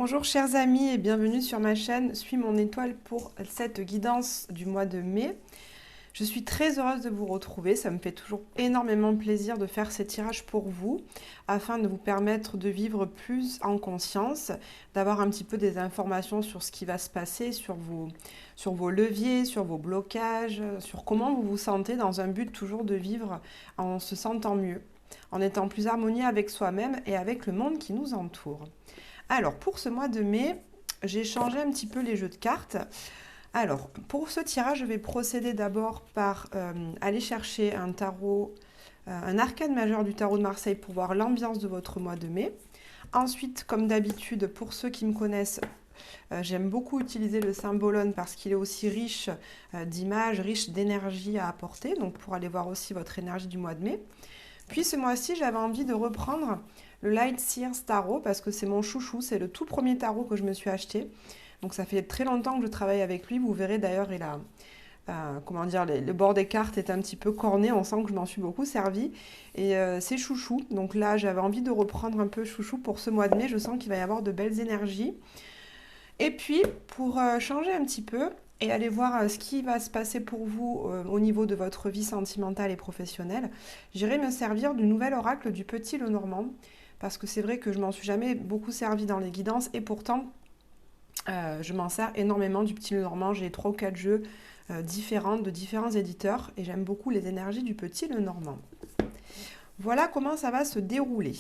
Bonjour chers amis et bienvenue sur ma chaîne Suis mon étoile pour cette guidance du mois de mai. Je suis très heureuse de vous retrouver, ça me fait toujours énormément plaisir de faire ces tirages pour vous afin de vous permettre de vivre plus en conscience, d'avoir un petit peu des informations sur ce qui va se passer, sur vos leviers, sur vos blocages, sur comment vous vous sentez dans un but toujours de vivre en se sentant mieux, en étant plus harmonieux avec soi-même et avec le monde qui nous entoure. Alors, pour ce mois de mai, j'ai changé un petit peu les jeux de cartes. Alors, pour ce tirage, je vais procéder d'abord par aller chercher un tarot, un arcane majeur du tarot de Marseille pour voir l'ambiance de votre mois de mai. Ensuite, comme d'habitude, pour ceux qui me connaissent, j'aime beaucoup utiliser le symbolone parce qu'il est aussi riche d'images, riche d'énergie à apporter, donc pour aller voir aussi votre énergie du mois de mai. Puis ce mois-ci, j'avais envie de reprendre le Light Sears Tarot parce que c'est mon chouchou, c'est le tout premier tarot que je me suis acheté. Donc ça fait très longtemps que je travaille avec lui. Vous verrez d'ailleurs, il a, comment dire, le bord des cartes est un petit peu corné. On sent que je m'en suis beaucoup servi. Et c'est chouchou. Donc là, j'avais envie de reprendre un peu chouchou pour ce mois de mai. Je sens qu'il va y avoir de belles énergies. Et puis, pour changer un petit peu et aller voir ce qui va se passer pour vous au niveau de votre vie sentimentale et professionnelle, j'irai me servir du nouvel oracle du Petit Lenormand, parce que c'est vrai que je m'en suis jamais beaucoup servi dans les guidances, et pourtant, je m'en sers énormément du Petit Lenormand. J'ai 3 ou 4 jeux différents, de différents éditeurs, et j'aime beaucoup les énergies du Petit Lenormand. Voilà comment ça va se dérouler.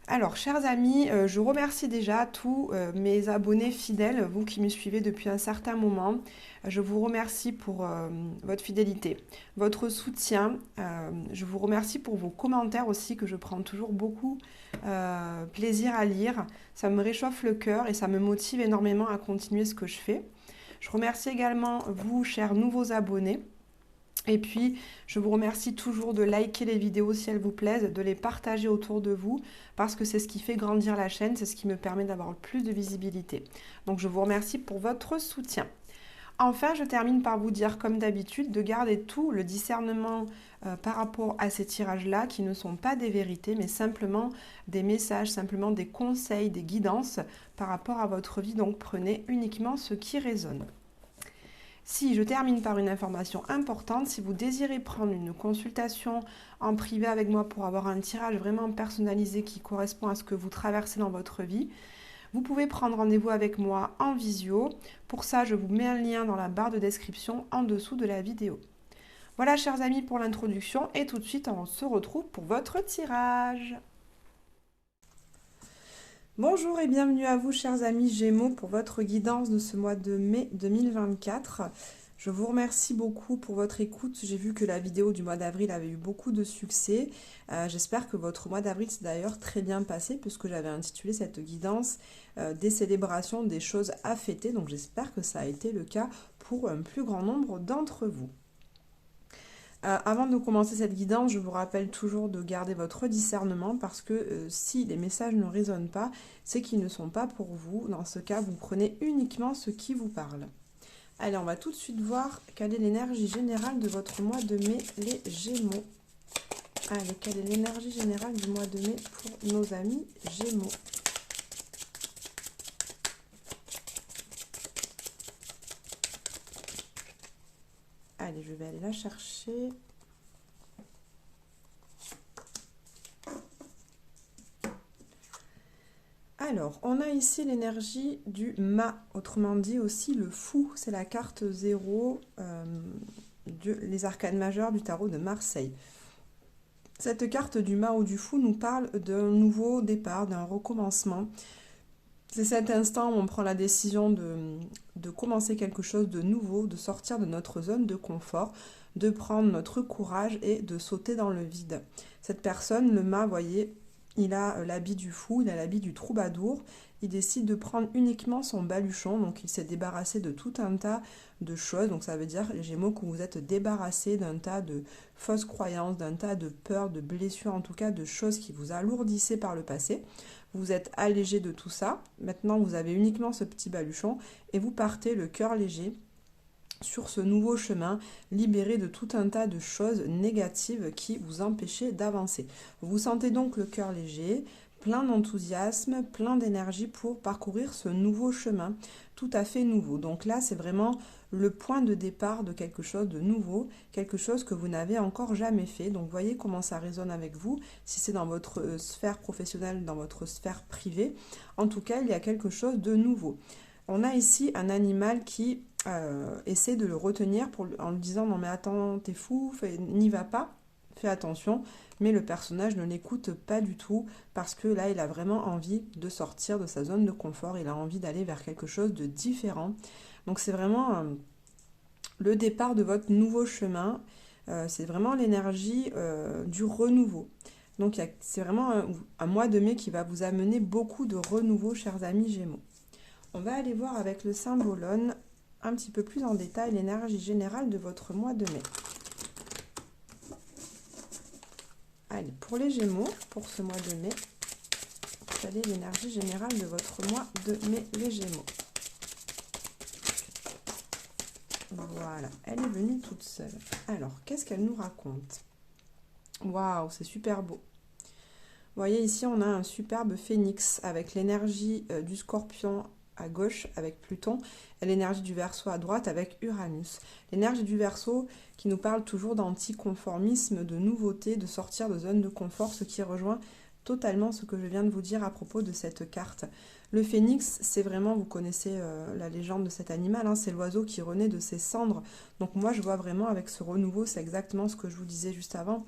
Alors, chers amis, je remercie déjà tous mes abonnés fidèles, vous qui me suivez depuis un certain moment. Je vous remercie pour votre fidélité, votre soutien. Je vous remercie pour vos commentaires aussi, que je prends toujours beaucoup plaisir à lire. Ça me réchauffe le cœur et ça me motive énormément à continuer ce que je fais. Je remercie également vous, chers nouveaux abonnés. Et puis, je vous remercie toujours de liker les vidéos si elles vous plaisent, de les partager autour de vous, parce que c'est ce qui fait grandir la chaîne, c'est ce qui me permet d'avoir plus de visibilité. Donc, je vous remercie pour votre soutien. Enfin, je termine par vous dire, comme d'habitude, de garder tout le discernement par rapport à ces tirages-là, qui ne sont pas des vérités, mais simplement des messages, simplement des conseils, des guidances par rapport à votre vie. Donc, prenez uniquement ce qui résonne. Si je termine par une information importante, si vous désirez prendre une consultation en privé avec moi pour avoir un tirage vraiment personnalisé qui correspond à ce que vous traversez dans votre vie, vous pouvez prendre rendez-vous avec moi en visio. Pour ça, je vous mets un lien dans la barre de description en dessous de la vidéo. Voilà, chers amis, pour l'introduction, et tout de suite, on se retrouve pour votre tirage. Bonjour et bienvenue à vous, chers amis Gémeaux, pour votre guidance de ce mois de mai 2024. Je vous remercie beaucoup pour votre écoute. J'ai vu que la vidéo du mois d'avril avait eu beaucoup de succès. J'espère que votre mois d'avril s'est d'ailleurs très bien passé, puisque j'avais intitulé cette guidance des célébrations, des choses à fêter. Donc j'espère que ça a été le cas pour un plus grand nombre d'entre vous. Avant de commencer cette guidance, je vous rappelle toujours de garder votre discernement parce que si les messages ne résonnent pas, c'est qu'ils ne sont pas pour vous. Dans ce cas, vous prenez uniquement ce qui vous parle. Allez, on va tout de suite voir quelle est l'énergie générale de votre mois de mai, les Gémeaux. Allez, quelle est l'énergie générale du mois de mai pour nos amis Gémeaux? Allez, je vais aller la chercher. Alors, on a ici l'énergie du mât, autrement dit aussi le fou. C'est la carte 0 les arcanes majeures du tarot de Marseille. Cette carte du mât ou du fou nous parle d'un nouveau départ, d'un recommencement. C'est cet instant où on prend la décision de commencer quelque chose de nouveau, de sortir de notre zone de confort, de prendre notre courage et de sauter dans le vide. Cette personne, le mât, voyez, il a l'habit du fou, il a l'habit du troubadour. Il décide de prendre uniquement son baluchon, donc il s'est débarrassé de tout un tas de choses. Donc ça veut dire, les Gémeaux, que vous êtes débarrassés d'un tas de fausses croyances, d'un tas de peurs, de blessures, en tout cas de choses qui vous alourdissaient par le passé. Vous êtes allégé de tout ça. Maintenant, vous avez uniquement ce petit baluchon et vous partez le cœur léger sur ce nouveau chemin, libéré de tout un tas de choses négatives qui vous empêchaient d'avancer. Vous sentez donc le cœur léger, plein d'enthousiasme, plein d'énergie pour parcourir ce nouveau chemin, tout à fait nouveau. Donc là, c'est vraiment le point de départ de quelque chose de nouveau, quelque chose que vous n'avez encore jamais fait. Donc voyez comment ça résonne avec vous, si c'est dans votre sphère professionnelle, dans votre sphère privée. En tout cas, il y a quelque chose de nouveau. On a ici un animal qui essaie de le retenir en lui disant « Non mais attends, t'es fou, n'y va pas, fais attention ». Mais le personnage ne l'écoute pas du tout parce que là, il a vraiment envie de sortir de sa zone de confort. Il a envie d'aller vers quelque chose de différent. Donc c'est vraiment le départ de votre nouveau chemin. C'est vraiment l'énergie du renouveau. Donc c'est vraiment un mois de mai qui va vous amener beaucoup de renouveau, chers amis Gémeaux. On va aller voir avec le symbolone un petit peu plus en détail l'énergie générale de votre mois de mai. Allez, pour les Gémeaux, pour ce mois de mai, quelle est l'énergie générale de votre mois de mai, les Gémeaux? Voilà, elle est venue toute seule. Alors, qu'est-ce qu'elle nous raconte? Waouh, c'est super beau. Vous voyez, ici, on a un superbe phénix avec l'énergie du Scorpion à gauche avec Pluton et l'énergie du Verseau à droite avec Uranus. L'énergie du Verseau qui nous parle toujours d'anticonformisme, de nouveauté, de sortir de zone de confort, ce qui rejoint totalement ce que je viens de vous dire à propos de cette carte. Le phénix, c'est vraiment, vous connaissez la légende de cet animal, hein, c'est l'oiseau qui renaît de ses cendres. Donc moi, je vois vraiment avec ce renouveau, c'est exactement ce que je vous disais juste avant.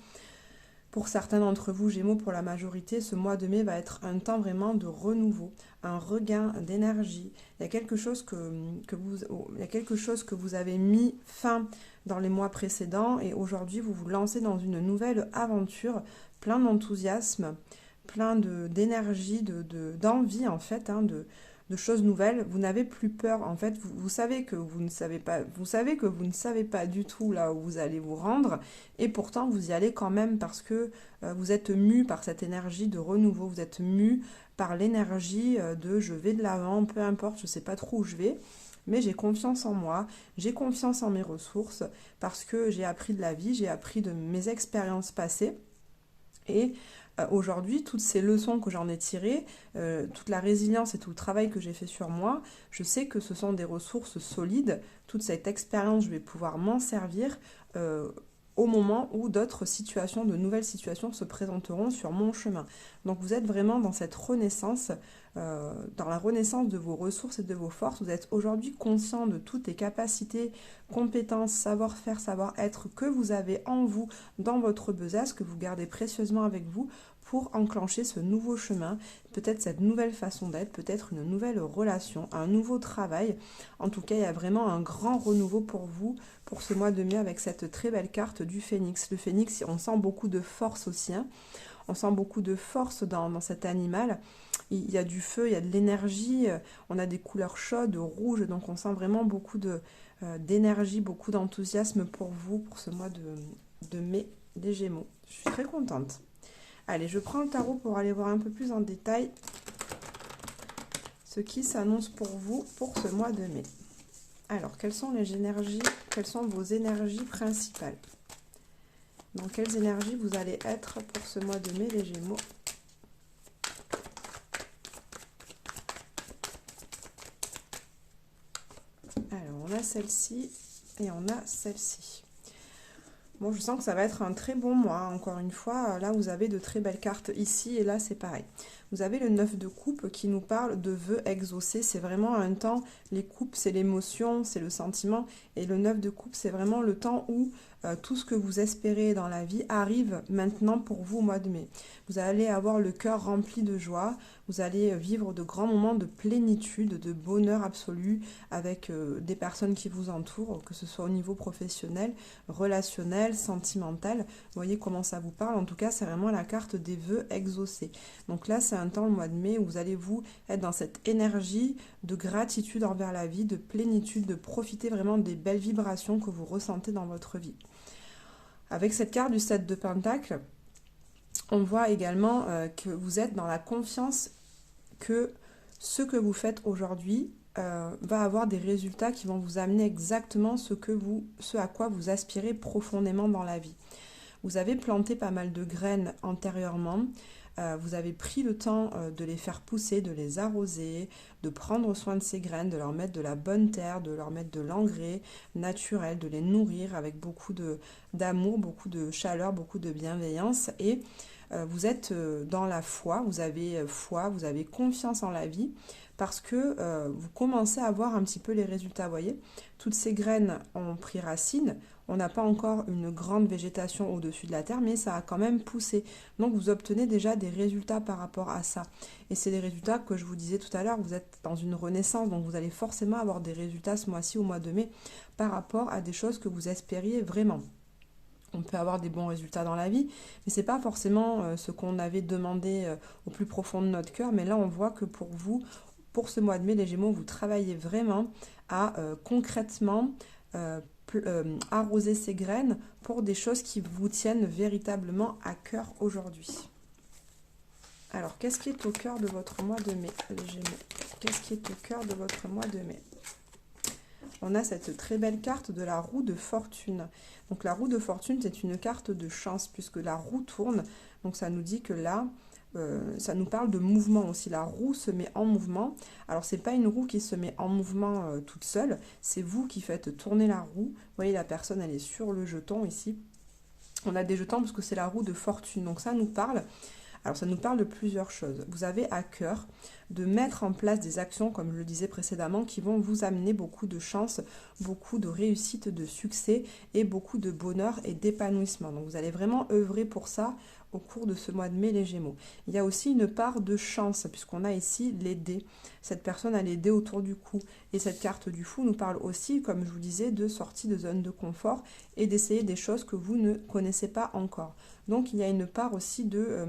Pour certains d'entre vous, Gémeaux, pour la majorité, ce mois de mai va être un temps vraiment de renouveau, un regain d'énergie. Il y a quelque chose il y a quelque chose que vous avez mis fin dans les mois précédents et aujourd'hui, vous vous lancez dans une nouvelle aventure, plein d'enthousiasme, plein d'énergie, d'envie en fait, hein, de choses nouvelles. Vous n'avez plus peur, en fait, vous savez que vous ne savez pas, vous savez que vous ne savez pas du tout là où vous allez vous rendre, et pourtant vous y allez quand même parce que vous êtes mu par cette énergie de renouveau, vous êtes mu par l'énergie de je vais de l'avant, peu importe, je ne sais pas trop où je vais, mais j'ai confiance en moi, j'ai confiance en mes ressources, parce que j'ai appris de la vie, j'ai appris de mes expériences passées, et aujourd'hui, toutes ces leçons que j'en ai tirées, toute la résilience et tout le travail que j'ai fait sur moi, je sais que ce sont des ressources solides. Toute cette expérience, je vais pouvoir m'en servir au moment où d'autres situations, de nouvelles situations se présenteront sur mon chemin. Donc vous êtes vraiment dans cette renaissance, dans la renaissance de vos ressources et de vos forces. Vous êtes aujourd'hui conscient de toutes les capacités, compétences, savoir-faire, savoir-être que vous avez en vous, dans votre besace, que vous gardez précieusement avec vous pour enclencher ce nouveau chemin, peut-être cette nouvelle façon d'être, peut-être une nouvelle relation, un nouveau travail. En tout cas, il y a vraiment un grand renouveau pour vous, pour ce mois de mai, avec cette très belle carte du Phénix. Le Phénix, on sent beaucoup de force aussi, hein. On sent beaucoup de force dans cet animal. Il y a du feu, il y a de l'énergie, on a des couleurs chaudes, rouges, donc on sent vraiment beaucoup d'énergie, beaucoup d'enthousiasme pour vous, pour ce mois de mai des Gémeaux. Je suis très contente. Allez, je prends le tarot pour aller voir un peu plus en détail ce qui s'annonce pour vous pour ce mois de mai. Alors, quelles sont les énergies, quelles sont vos énergies principales? Dans quelles énergies vous allez être pour ce mois de mai, les Gémeaux? Alors, on a celle-ci et on a celle-ci. Bon, je sens que ça va être un très bon mois. Encore une fois, là, vous avez de très belles cartes ici et là, c'est pareil. Vous avez le 9 de coupe qui nous parle de vœux exaucés. C'est vraiment un temps, les coupes, c'est l'émotion, c'est le sentiment. Et le 9 de coupe, c'est vraiment le temps où tout ce que vous espérez dans la vie arrive maintenant pour vous au mois de mai. Vous allez avoir le cœur rempli de joie. Vous allez vivre de grands moments de plénitude, de bonheur absolu avec des personnes qui vous entourent, que ce soit au niveau professionnel, relationnel, sentimental. Vous voyez comment ça vous parle. En tout cas, c'est vraiment la carte des vœux exaucés. Donc là, c'est un temps, le mois de mai, où vous allez vous être dans cette énergie de gratitude envers la vie, de plénitude, de profiter vraiment des belles vibrations que vous ressentez dans votre vie. Avec cette carte du 7 de Pentacle, on voit également que vous êtes dans la confiance que ce que vous faites aujourd'hui va avoir des résultats qui vont vous amener exactement ce à quoi vous aspirez profondément dans la vie. Vous avez planté pas mal de graines antérieurement. Vous avez pris le temps de les faire pousser, de les arroser, de prendre soin de ces graines, de leur mettre de la bonne terre, de leur mettre de l'engrais naturel, de les nourrir avec beaucoup d'amour, beaucoup de chaleur, beaucoup de bienveillance. Et vous êtes dans la foi, vous avez confiance en la vie parce que vous commencez à voir un petit peu les résultats. Vous voyez, toutes ces graines ont pris racine. On n'a pas encore une grande végétation au-dessus de la terre, mais ça a quand même poussé. Donc vous obtenez déjà des résultats par rapport à ça. Et c'est les résultats que je vous disais tout à l'heure, vous êtes dans une renaissance, donc vous allez forcément avoir des résultats ce mois-ci, au mois de mai, par rapport à des choses que vous espériez vraiment. On peut avoir des bons résultats dans la vie, mais ce n'est pas forcément ce qu'on avait demandé au plus profond de notre cœur. Mais là, on voit que pour vous, pour ce mois de mai, les Gémeaux, vous travaillez vraiment à concrètement arroser ces graines pour des choses qui vous tiennent véritablement à cœur aujourd'hui. Alors, qu'est-ce qui est au cœur de votre mois de mai, les Gémeaux? Qu'est-ce qui est au cœur de votre mois de mai? On a cette très belle carte de la roue de fortune. Donc la roue de fortune, c'est une carte de chance puisque la roue tourne. Donc ça nous dit que là, ça nous parle de mouvement aussi. La roue se met en mouvement. Alors c'est pas une roue qui se met en mouvement toute seule, c'est vous qui faites tourner la roue. Vous voyez, la personne, elle est sur le jeton ici. On a des jetons parce que c'est la roue de fortune. Donc ça nous parle. Alors ça nous parle de plusieurs choses. Vous avez à cœur de mettre en place des actions, comme je le disais précédemment, qui vont vous amener beaucoup de chance, beaucoup de réussite, de succès et beaucoup de bonheur et d'épanouissement. Donc vous allez vraiment œuvrer pour ça au cours de ce mois de mai, les Gémeaux. Il y a aussi une part de chance, puisqu'on a ici les dés. Cette personne a les dés autour du cou. Et cette carte du fou nous parle aussi, comme je vous disais, de sortie de zone de confort et d'essayer des choses que vous ne connaissez pas encore. Donc il y a une part aussi de,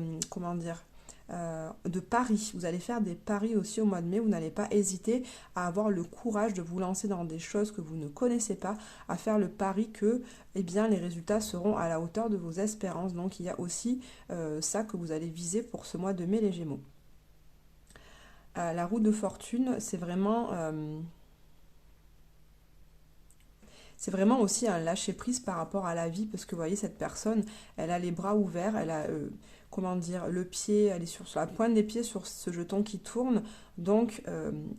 de paris. Vous allez faire des paris aussi au mois de mai. Vous n'allez pas hésiter à avoir le courage de vous lancer dans des choses que vous ne connaissez pas, à faire le pari que eh bien, les résultats seront à la hauteur de vos espérances. Donc il y a aussi ça que vous allez viser pour ce mois de mai, les Gémeaux. La roue de fortune, c'est vraiment aussi un lâcher-prise par rapport à la vie, parce que vous voyez, cette personne, elle a les bras ouverts, elle a, le pied, elle est sur la pointe des pieds sur ce jeton qui tourne, donc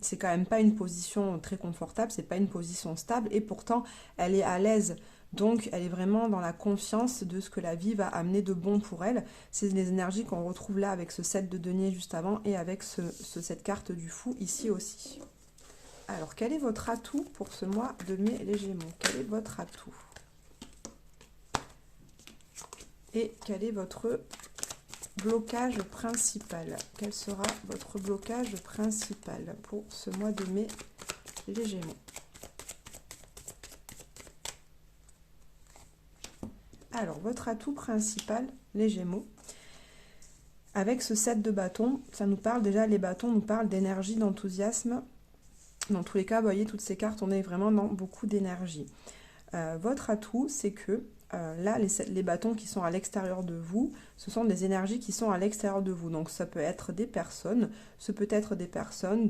c'est quand même pas une position très confortable, c'est pas une position stable, et pourtant, elle est à l'aise. Donc, elle est vraiment dans la confiance de ce que la vie va amener de bon pour elle. C'est les énergies qu'on retrouve là avec ce 7 de denier juste avant et avec cette carte du fou ici aussi. Alors, quel est votre atout pour ce mois de mai, les Gémeaux? Quel est votre atout? Et quel est votre blocage principal? Quel sera votre blocage principal pour ce mois de mai, les Gémeaux? Alors, votre atout principal, les Gémeaux, avec ce 7 de bâton, ça nous parle déjà, les bâtons nous parlent d'énergie, d'enthousiasme. Dans tous les cas, vous voyez, toutes ces cartes, on est vraiment dans beaucoup d'énergie. Votre atout, c'est que là, les bâtons qui sont à l'extérieur de vous, ce sont des énergies qui sont à l'extérieur de vous. Donc, ça peut être des personnes,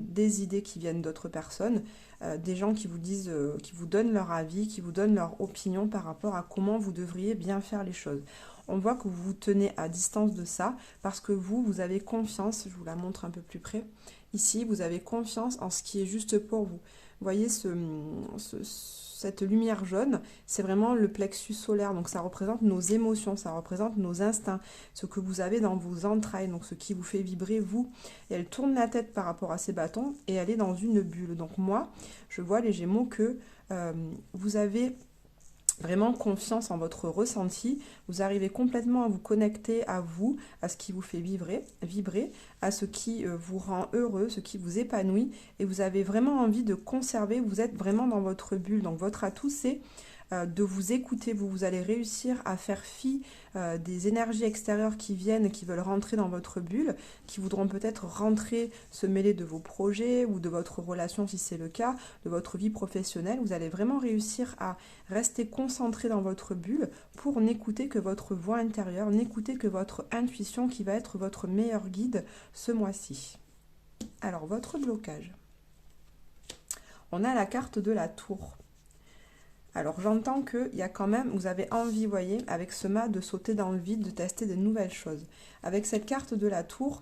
des idées qui viennent d'autres personnes, des gens qui vous disent, qui vous donnent leur avis, qui vous donnent leur opinion par rapport à comment vous devriez bien faire les choses. On voit que vous vous tenez à distance de ça parce que vous avez confiance, je vous la montre un peu plus près. Ici, vous avez confiance en ce qui est juste pour vous. Vous voyez cette lumière jaune, c'est vraiment le plexus solaire. Donc ça représente nos émotions, ça représente nos instincts, ce que vous avez dans vos entrailles, donc ce qui vous fait vibrer vous. Et elle tourne la tête par rapport à ces bâtons et elle est dans une bulle. Donc moi, je vois, les Gémeaux, que vous avez vraiment confiance en votre ressenti, vous arrivez complètement à vous connecter à vous, à ce qui vous fait vibrer, à ce qui vous rend heureux, ce qui vous épanouit, et vous avez vraiment envie de conserver, vous êtes vraiment dans votre bulle. Donc votre atout, c'est de vous écouter, vous allez réussir à faire fi des énergies extérieures qui viennent, qui veulent rentrer dans votre bulle, qui voudront peut-être rentrer, se mêler de vos projets ou de votre relation si c'est le cas, de votre vie professionnelle. Vous allez vraiment réussir à rester concentré dans votre bulle pour n'écouter que votre voix intérieure, n'écouter que votre intuition qui va être votre meilleur guide ce mois-ci. Alors, votre blocage. On a la carte de la tour. Alors j'entends qu'il y a quand même, vous avez envie, vous voyez, avec ce mât, de sauter dans le vide, de tester de nouvelles choses. Avec cette carte de la tour,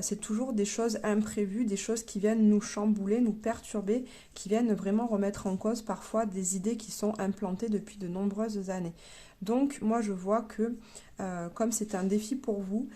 c'est toujours des choses imprévues, des choses qui viennent nous chambouler, nous perturber, qui viennent vraiment remettre en cause parfois des idées qui sont implantées depuis de nombreuses années. Donc moi je vois que comme c'est un défi pour vous,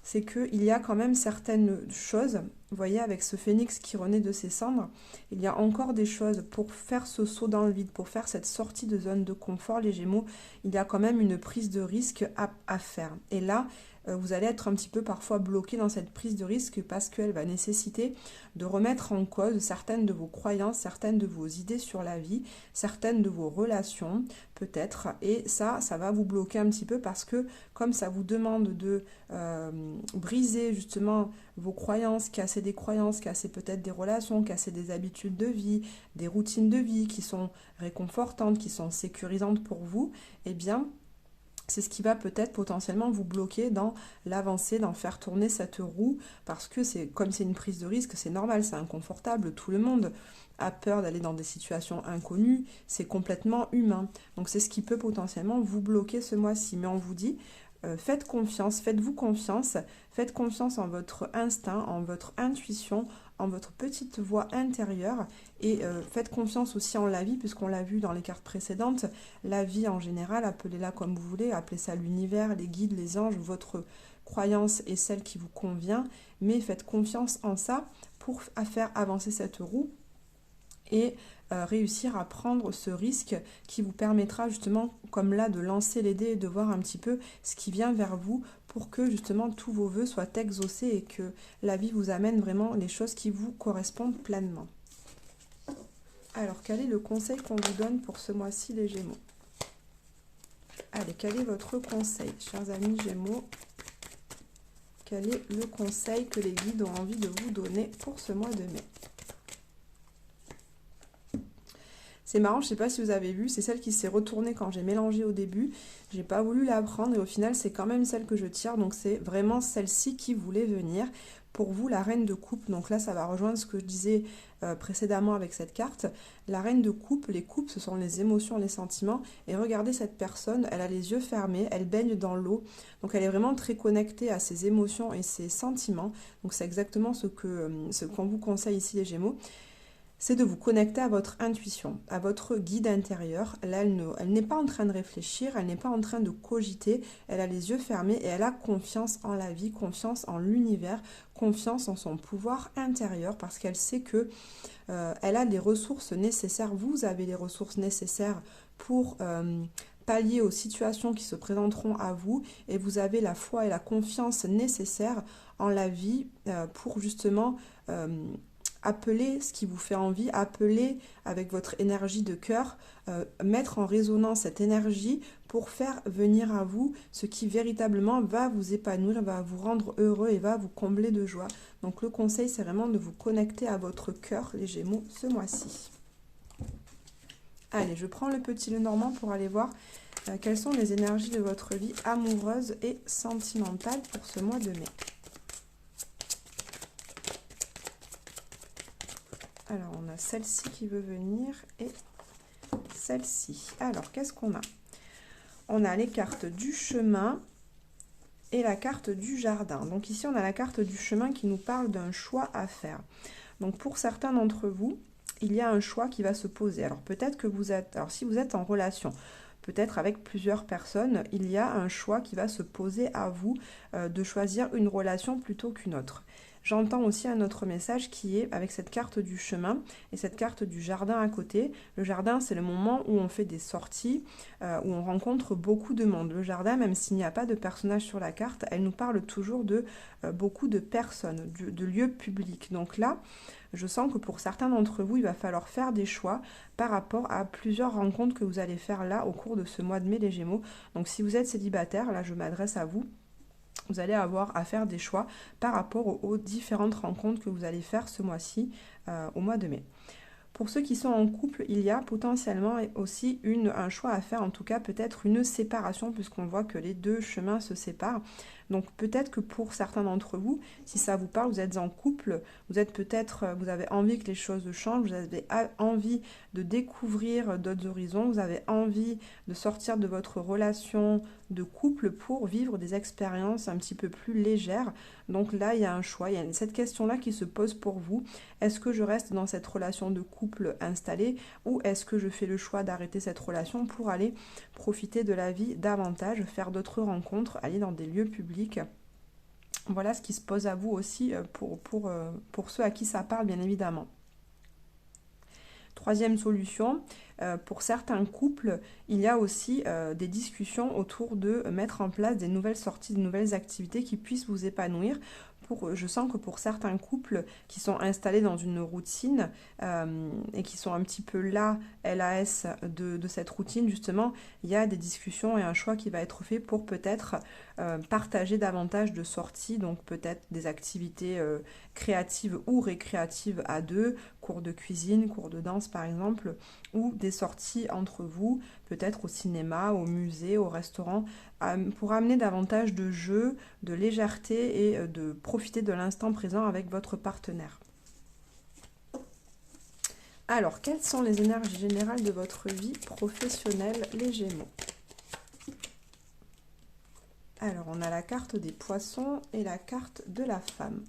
c'est qu'il y a quand même certaines choses, vous voyez, avec ce phénix qui renaît de ses cendres, il y a encore des choses pour faire ce saut dans le vide, pour faire cette sortie de zone de confort, les Gémeaux, il y a quand même une prise de risque à faire. Et là, vous allez être un petit peu parfois bloqué dans cette prise de risque parce qu'elle va nécessiter de remettre en cause certaines de vos croyances, certaines de vos idées sur la vie, certaines de vos relations peut-être. Et ça va vous bloquer un petit peu parce que comme ça vous demande de briser justement vos croyances, casser des croyances, casser peut-être des relations, casser des habitudes de vie, des routines de vie qui sont réconfortantes, qui sont sécurisantes pour vous, eh bien, c'est ce qui va peut-être potentiellement vous bloquer dans l'avancée, dans faire tourner cette roue, parce que comme c'est une prise de risque, c'est normal, c'est inconfortable, tout le monde a peur d'aller dans des situations inconnues, c'est complètement humain. Donc c'est ce qui peut potentiellement vous bloquer ce mois-ci. Mais on vous dit, faites confiance, faites-vous confiance, faites confiance en votre instinct, en votre intuition, en votre petite voix intérieure et faites confiance aussi en la vie puisqu'on l'a vu dans les cartes précédentes, la vie en général, appelez-la comme vous voulez, appelez ça l'univers, les guides, les anges, votre croyance est celle qui vous convient, mais faites confiance en ça pour faire avancer cette roue et réussir à prendre ce risque qui vous permettra justement, comme là, de lancer les dés et de voir un petit peu ce qui vient vers vous pour que justement tous vos vœux soient exaucés et que la vie vous amène vraiment les choses qui vous correspondent pleinement. Alors, quel est le conseil qu'on vous donne pour ce mois-ci, les Gémeaux? Allez, quel est votre conseil, chers amis Gémeaux? Quel est le conseil que les guides ont envie de vous donner pour ce mois de mai? C'est marrant, je ne sais pas si vous avez vu, c'est celle qui s'est retournée quand j'ai mélangé au début. J'ai pas voulu la prendre et au final, c'est quand même celle que je tire. Donc, c'est vraiment celle-ci qui voulait venir. Pour vous, la reine de coupe. Donc là, ça va rejoindre ce que je disais précédemment avec cette carte. La reine de coupe, les coupes, ce sont les émotions, les sentiments. Et regardez cette personne, elle a les yeux fermés, elle baigne dans l'eau. Donc, elle est vraiment très connectée à ses émotions et ses sentiments. Donc, c'est exactement ce qu'on vous conseille ici, les Gémeaux. C'est de vous connecter à votre intuition, à votre guide intérieur. Là, elle n'est pas en train de réfléchir, elle n'est pas en train de cogiter, elle a les yeux fermés et elle a confiance en la vie, confiance en l'univers, confiance en son pouvoir intérieur parce qu'elle sait que elle a les ressources nécessaires, vous avez les ressources nécessaires pour pallier aux situations qui se présenteront à vous et vous avez la foi et la confiance nécessaires en la vie pour justement appelez ce qui vous fait envie, appelez avec votre énergie de cœur, mettre en résonance cette énergie pour faire venir à vous ce qui véritablement va vous épanouir, va vous rendre heureux et va vous combler de joie. Donc le conseil, c'est vraiment de vous connecter à votre cœur, les Gémeaux, ce mois-ci. Allez, je prends le petit Lenormand pour aller voir quelles sont les énergies de votre vie amoureuse et sentimentale pour ce mois de mai. Alors, on a celle-ci qui veut venir et celle-ci. Alors, qu'est-ce qu'on a? On a les cartes du chemin et la carte du jardin. Donc ici, on a la carte du chemin qui nous parle d'un choix à faire. Donc, pour certains d'entre vous, il y a un choix qui va se poser. Alors, peut-être que vous êtes... Alors, si vous êtes en relation, peut-être avec plusieurs personnes, il y a un choix qui va se poser à vous de choisir une relation plutôt qu'une autre. J'entends aussi un autre message qui est avec cette carte du chemin et cette carte du jardin à côté. Le jardin, c'est le moment où on fait des sorties, où on rencontre beaucoup de monde. Le jardin, même s'il n'y a pas de personnage sur la carte, elle nous parle toujours de beaucoup de personnes, de lieux publics. Donc là, je sens que pour certains d'entre vous, il va falloir faire des choix par rapport à plusieurs rencontres que vous allez faire là au cours de ce mois de mai, les Gémeaux. Donc si vous êtes célibataire, là je m'adresse à vous. Vous allez avoir à faire des choix par rapport aux différentes rencontres que vous allez faire ce mois-ci, au mois de mai. Pour ceux qui sont en couple, il y a potentiellement aussi un choix à faire, en tout cas peut-être une séparation, puisqu'on voit que les deux chemins se séparent. Donc peut-être que pour certains d'entre vous, si ça vous parle, vous êtes en couple, vous avez envie que les choses changent, vous avez envie de découvrir d'autres horizons, vous avez envie de sortir de votre relation de couple pour vivre des expériences un petit peu plus légères. Donc là, il y a un choix, il y a cette question-là qui se pose pour vous. Est-ce que je reste dans cette relation de couple installée ou est-ce que je fais le choix d'arrêter cette relation pour aller profiter de la vie davantage, faire d'autres rencontres, aller dans des lieux publics? Voilà ce qui se pose à vous aussi pour ceux à qui ça parle, bien évidemment. Troisième solution, pour certains couples, il y a aussi des discussions autour de mettre en place des nouvelles sorties, de nouvelles activités qui puissent vous épanouir. Je sens que pour certains couples qui sont installés dans une routine et qui sont un petit peu là, LAS, de cette routine, justement, il y a des discussions et un choix qui va être fait pour peut-être partager davantage de sorties, donc peut-être des activités créatives ou récréatives à deux, cours de cuisine, cours de danse par exemple, ou des sorties entre vous, peut-être au cinéma, au musée, au restaurant, pour amener davantage de jeu, de légèreté et de profiter de l'instant présent avec votre partenaire. Alors, quelles sont les énergies générales de votre vie professionnelle, les Gémeaux? Alors, on a la carte des poissons et la carte de la femme.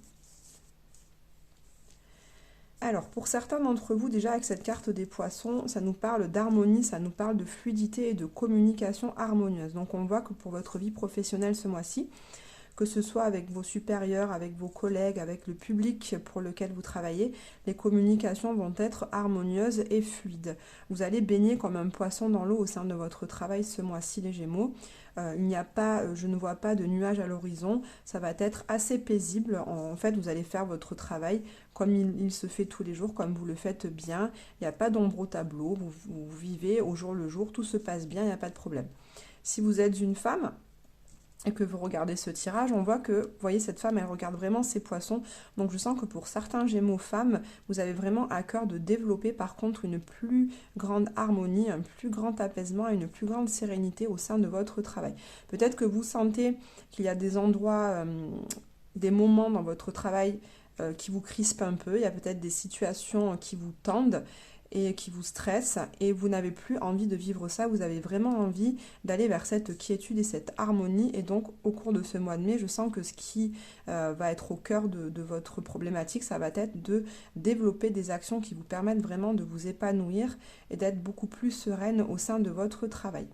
Alors, pour certains d'entre vous, déjà avec cette carte des poissons, ça nous parle d'harmonie, ça nous parle de fluidité et de communication harmonieuse. Donc, on voit que pour votre vie professionnelle ce mois-ci, que ce soit avec vos supérieurs, avec vos collègues, avec le public pour lequel vous travaillez, les communications vont être harmonieuses et fluides. Vous allez baigner comme un poisson dans l'eau au sein de votre travail ce mois-ci, les Gémeaux. Je ne vois pas de nuages à l'horizon, ça va être assez paisible. En fait, vous allez faire votre travail comme il se fait tous les jours, comme vous le faites bien. Il n'y a pas d'ombre au tableau, vous vivez au jour le jour, tout se passe bien, il n'y a pas de problème. Si vous êtes une femme et que vous regardez ce tirage, on voit que, vous voyez, cette femme, elle regarde vraiment ses poissons. Donc je sens que pour certains Gémeaux femmes, vous avez vraiment à cœur de développer par contre une plus grande harmonie, un plus grand apaisement et une plus grande sérénité au sein de votre travail. Peut-être que vous sentez qu'il y a des endroits, des moments dans votre travail qui vous crispent un peu. Il y a peut-être des situations qui vous tendent et qui vous stresse et vous n'avez plus envie de vivre ça, vous avez vraiment envie d'aller vers cette quiétude et cette harmonie. Et donc au cours de ce mois de mai, je sens que ce qui va être au cœur de votre problématique, ça va être de développer des actions qui vous permettent vraiment de vous épanouir et d'être beaucoup plus sereine au sein de votre travail.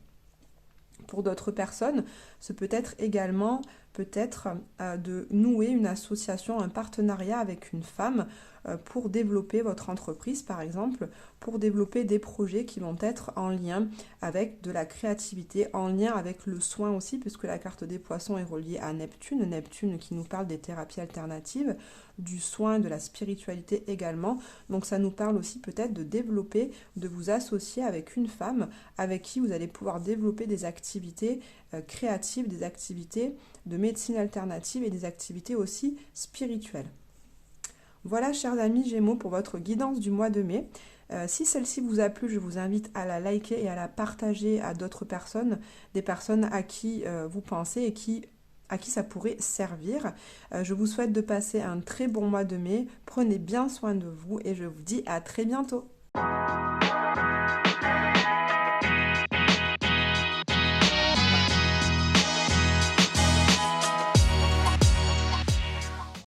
Pour d'autres personnes, ce peut être également de nouer une association, un partenariat avec une femme pour développer votre entreprise, par exemple, pour développer des projets qui vont être en lien avec de la créativité, en lien avec le soin aussi, puisque la carte des poissons est reliée à Neptune, Neptune qui nous parle des thérapies alternatives, du soin, de la spiritualité également. Donc ça nous parle aussi peut-être de développer, de vous associer avec une femme avec qui vous allez pouvoir développer des activités créatives, des activités de médecine alternative et des activités aussi spirituelles. Voilà, chers amis Gémeaux, pour votre guidance du mois de mai. Si celle-ci vous a plu, je vous invite à la liker et à la partager à d'autres personnes, des personnes à qui vous pensez et à qui ça pourrait servir. Je vous souhaite de passer un très bon mois de mai. Prenez bien soin de vous et je vous dis à très bientôt.